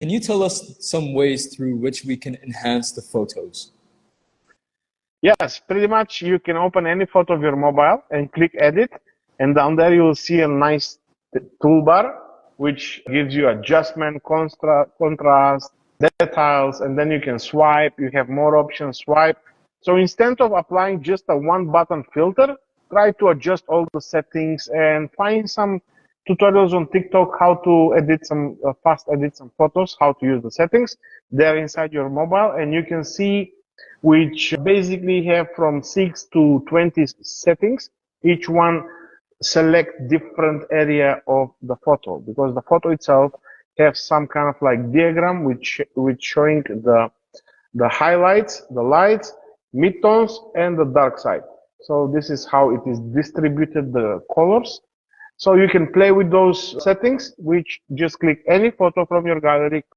Can you tell us some ways through which we can enhance the photos? Yes, pretty much you can open any photo of your mobile and click edit, and down there you will see a nice toolbar which gives you adjustment, contrast, details, and then you can swipe. You have more options, swipe. So instead of applying just a one button filter, try to adjust all the settings and find some tutorials on TikTok how to edit some fast edit some photos, how to use the settings. They're inside your mobile, and you can see which basically have from 6 to 20 settings. Each one select different area of the photo, because the photo itself has some kind of like diagram which showing the highlights, the lights, midtones, and the dark side. So this is how it is distributed, the colors. So you can play with those settings, which just click any photo from your gallery,